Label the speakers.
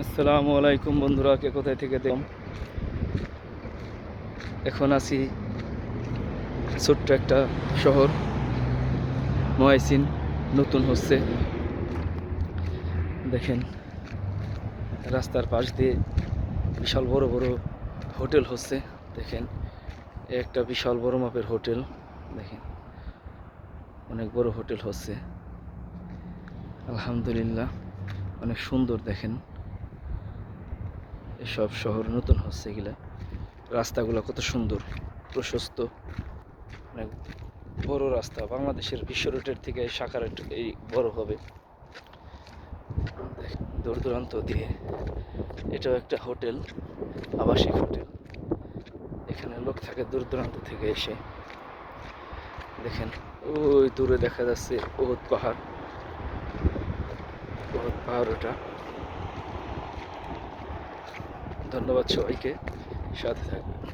Speaker 1: আসসালামু আলাইকুম বন্ধুরা, কে কোথায় থেকে দেখলাম। এখন আছি ছোট্ট একটা শহর মহাইসিন, নতুন হচ্ছে। দেখেন রাস্তার পাশ দিয়ে বিশাল বড় বড় হোটেল হচ্ছে। দেখেন একটা বিশাল বড় মাপের হোটেল। দেখেন অনেক বড় হোটেল হচ্ছে, আলহামদুলিল্লাহ অনেক সুন্দর। দেখেন এসব শহর নতুন হচ্ছে, এগুলা রাস্তাগুলো কত সুন্দর, প্রশস্ত, অনেক বড় রাস্তা। বাংলাদেশের বিশ্ব রুটের থেকে শাখা রুট এই বড় হবে দূর দূরান্ত দিয়ে। এটাও একটা হোটেল, আবাসিক হোটেল। এখানে লোক থাকে দূর দূরান্ত থেকে এসে। দেখেন ওই দূরে দেখা যাচ্ছে ওহুদ পাহাড়, ওহুদ পাহাড় ওটা। ধন্যবাদ সবাইকে, সাথে থাকবেন।